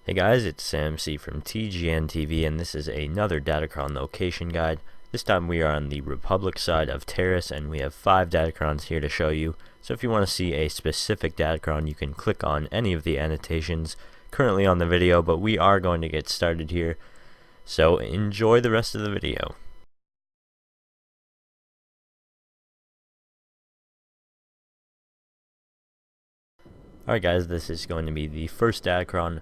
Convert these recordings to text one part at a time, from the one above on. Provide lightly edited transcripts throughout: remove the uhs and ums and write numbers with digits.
Hey guys, it's Sam C from TGN TV, and this is another Datacron location guide. This time we are on the Republic side of Taris, and we have 5 Datacrons here to show you. So if you want to see a specific Datacron, you can click on any of the annotations currently on the video, but we are going to get started here. So enjoy the rest of the video. Alright guys, this is going to be the first Datacron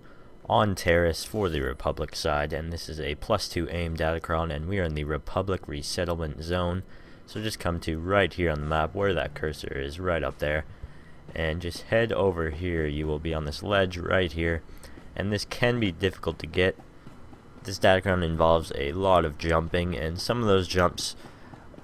on Taris for the Republic side, and this is a +2 aim Datacron, and we are in the Republic resettlement zone. So just come to right here on the map where that cursor is, right up there, and just head over here. You will be on this ledge right here, and this can be difficult to get. This Datacron involves a lot of jumping, and some of those jumps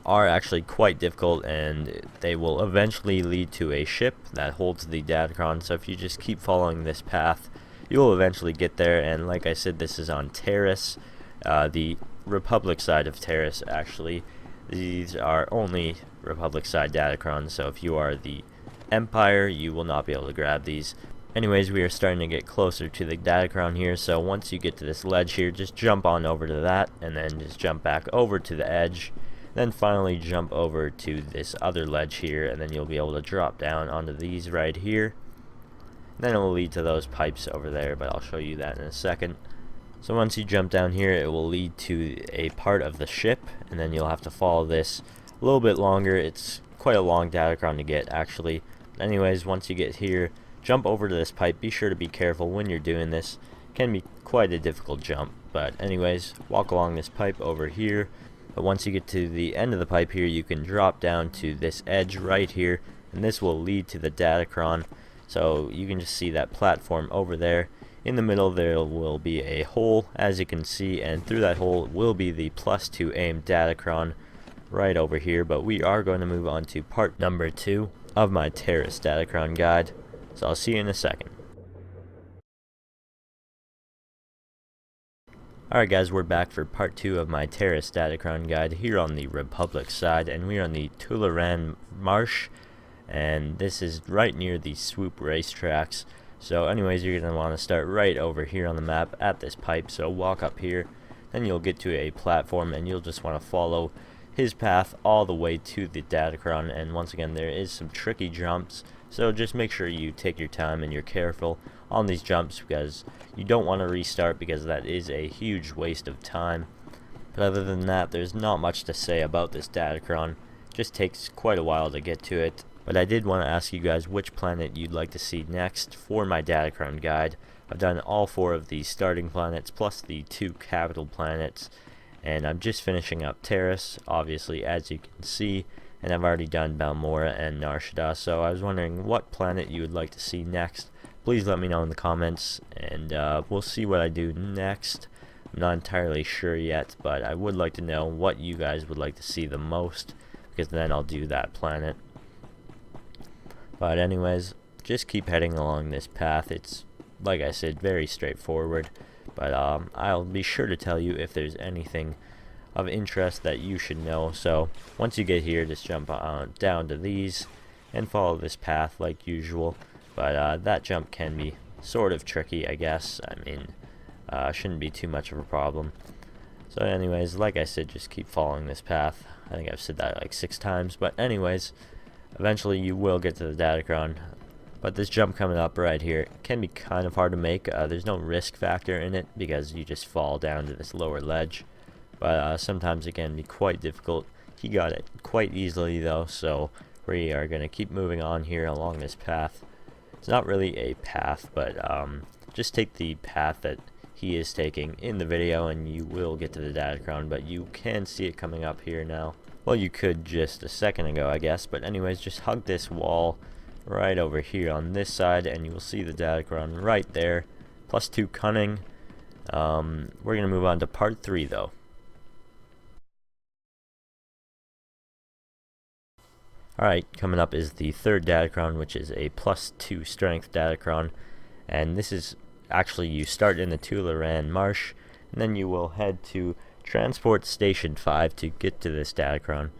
are actually quite difficult, and they will eventually lead to a ship that holds the Datacron. So if you just keep following this path, you will eventually get there. And like I said, this is on Taris, the Republic side of Taris. Actually, these are only Republic side Datacrons, so if you are the Empire, you will not be able to grab these. Anyways, we are starting to get closer to the Datacron here, so once you get to this ledge here, just jump on over to that, and then just jump back over to the edge. Then finally jump over to this other ledge here, and then you'll be able to drop down onto these right here. Then it will lead to those pipes over there, but I'll show you that in a second. So once you jump down here, it will lead to a part of the ship, and then you'll have to follow this a little bit longer. It's quite a long Datacron to get, actually. Anyways, once you get here, jump over to this pipe. Be sure to be careful when you're doing this. It can be quite a difficult jump, but anyways, walk along this pipe over here. But once you get to the end of the pipe here, you can drop down to this edge right here, and this will lead to the Datacron. So you can just see that platform over there. In the middle there will be a hole, as you can see, and through that hole will be the +2 aim Datacron right over here. But we are going to move on to part number 2 of my Taris Datacron guide. So I'll see you in a second. Alright guys, we're back for part 2 of my Taris Datacron guide here on the Republic side, and we are on the Tullaran Marsh, and this is right near the Swoop racetracks. So anyways, you're going to want to start right over here on the map at this pipe. So walk up here, then you'll get to a platform, and you'll just want to follow his path all the way to the Datacron. And once again, there is some tricky jumps, so just make sure you take your time and you're careful on these jumps, because you don't want to restart, because that is a huge waste of time. But other than that, there's not much to say about this Datacron. It just takes quite a while to get to it. But I did want to ask you guys which planet you'd like to see next for my Datacron guide. I've done all 4 of the starting planets plus the 2 capital planets, and I'm just finishing up Taris, obviously, as you can see, and I've already done Balmora and Narshada. So I was wondering what planet you would like to see next. Please let me know in the comments, and we'll see what I do next. I'm not entirely sure yet, but I would like to know what you guys would like to see the most, because then I'll do that planet. But anyways, just keep heading along this path. It's, like I said, very straightforward, but I'll be sure to tell you if there's anything of interest that you should know. So once you get here, just jump down to these and follow this path like usual. But that jump can be sort of tricky, I guess. I mean, shouldn't be too much of a problem. So anyways, like I said, just keep following this path. I think I've said that like 6 times, but anyways, eventually you will get to the Datacron. But this jump coming up right here can be kind of hard to make. There's no risk factor in it, because you just fall down to this lower ledge. But sometimes it can be quite difficult. He got it quite easily though, so we are going to keep moving on here along this path. It's not really a path, but just take the path that he is taking in the video, and you will get to the Datacron. But you can see it coming up here now. Well, you could just a second ago, I guess. But anyways, just hug this wall right over here on this side, and you will see the Datacron right there. +2 cunning. We're going to move on to part 3 though. Alright, coming up is the 3rd Datacron, which is a +2 strength Datacron. And this is actually, you start in the Tullaran Marsh, and then you will head to Transport Station 5 to get to this Datacron.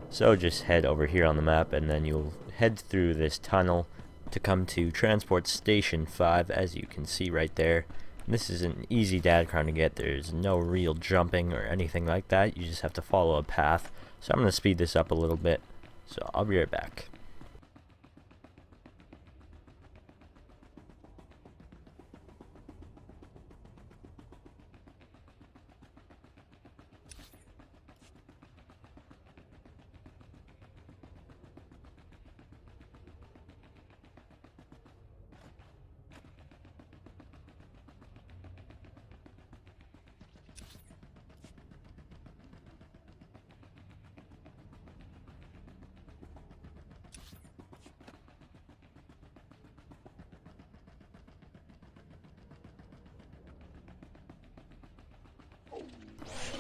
So just head over here on the map, and then you'll head through this tunnel to come to Transport Station 5, as you can see right there. This is an easy Datacron to get. There's no real jumping or anything like that. You just have to follow a path. So I'm going to speed this up a little bit. So I'll be right back.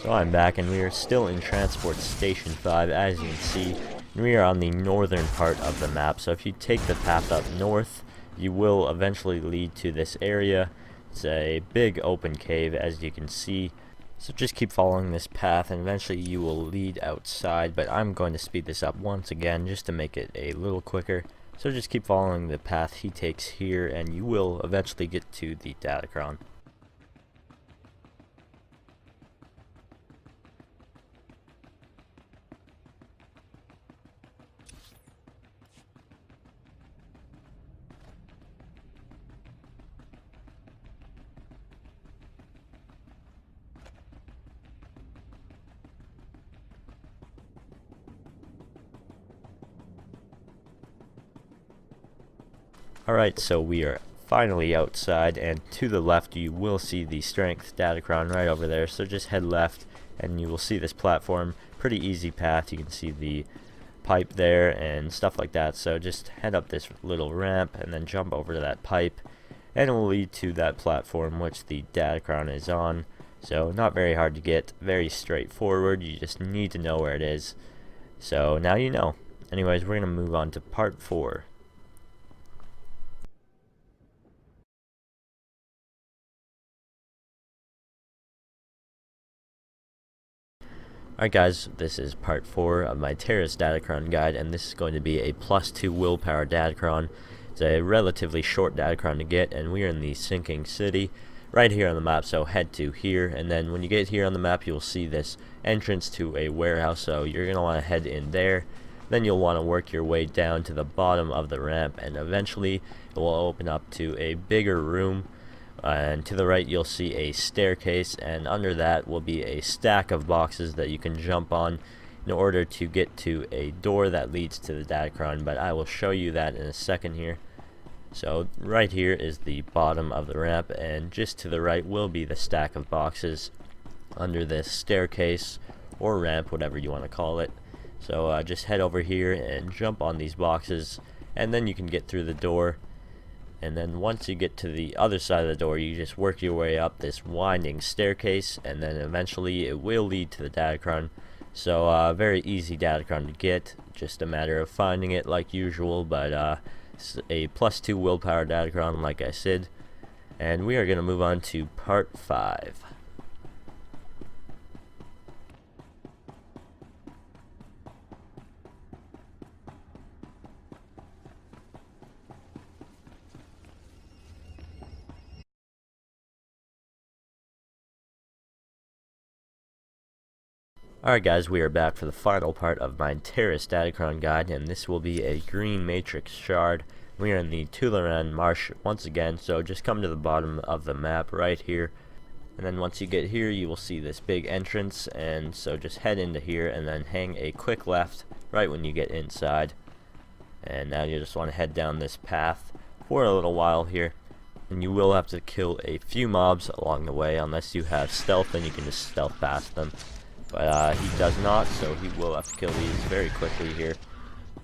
So I'm back, and we are still in Transport Station 5, as you can see. We are on the northern part of the map, so if you take the path up north, you will eventually lead to this area. It's a big open cave, as you can see. So just keep following this path, and eventually you will lead outside, but I'm going to speed this up once again just to make it a little quicker. So just keep following the path he takes here, and you will eventually get to the Datacron. Alright, so we are finally outside, and to the left you will see the Strength Datacron right over there, so just head left and you will see this platform. Pretty easy path. You can see the pipe there and stuff like that, so just head up this little ramp and then jump over to that pipe, and it will lead to that platform which the Datacron is on. So not very hard to get, very straightforward. You just need to know where it is. So now you know. Anyways, we're going to move on to part 4. Alright guys, this is part 4 of my Taris Datacron guide, and this is going to be a +2 willpower Datacron. It's a relatively short Datacron to get, and we are in the sinking city right here on the map, so head to here, and then when you get here on the map you'll see this entrance to a warehouse, so you're going to want to head in there. Then you'll want to work your way down to the bottom of the ramp, and eventually it will open up to a bigger room. And to the right you'll see a staircase, and under that will be a stack of boxes that you can jump on in order to get to a door that leads to the Datacron, but I will show you that in a second here. So right here is the bottom of the ramp, and just to the right will be the stack of boxes under this staircase or ramp, whatever you want to call it. So just head over here and jump on these boxes, and then you can get through the door. And then once you get to the other side of the door, you just work your way up this winding staircase, and then eventually it will lead to the Datacron. So very easy Datacron to get, just a matter of finding it like usual, but it's a +2 willpower Datacron like I said. And we are going to move on to part 5. Alright guys, we are back for the final part of my Taris Datacron guide, and this will be a green matrix shard. We are in the TGN Marsh once again, so just come to the bottom of the map right here, and then once you get here you will see this big entrance, and so just head into here and then hang a quick left right when you get inside. And now you just want to head down this path for a little while here, and you will have to kill a few mobs along the way. Unless you have stealth, then you can just stealth past them. But he does not, so he will have to kill these very quickly here.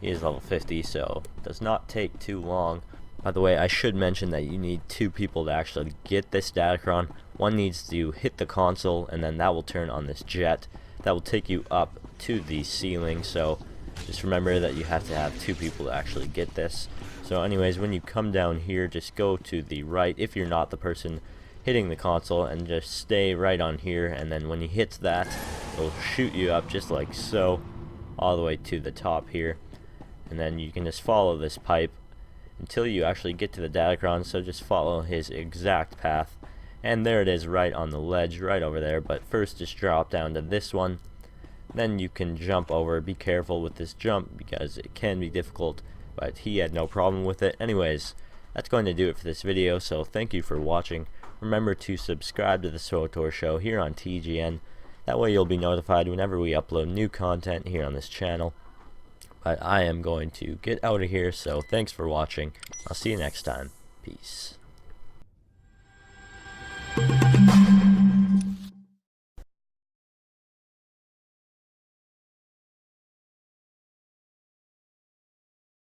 He is level 50, so it does not take too long. By the way, I should mention that you need 2 people to actually get this Datacron. One needs to hit the console, and then that will turn on this jet. That will take you up to the ceiling, so just remember that you have to have 2 people to actually get this. So anyways, when you come down here, just go to the right if you're not the person hitting the console, and just stay right on here, and then when he hits that, it'll shoot you up just like so all the way to the top here, and then you can just follow this pipe until you actually get to the Datacron, so just follow his exact path. And there it is, right on the ledge, right over there. But first just drop down to this one. Then you can jump over. Be careful with this jump because it can be difficult, but he had no problem with it. Anyways, that's going to do it for this video, so thank you for watching. Remember to subscribe to the SWTOR show here on TGN. That way you'll be notified whenever we upload new content here on this channel. But I am going to get out of here, so thanks for watching. I'll see you next time. Peace.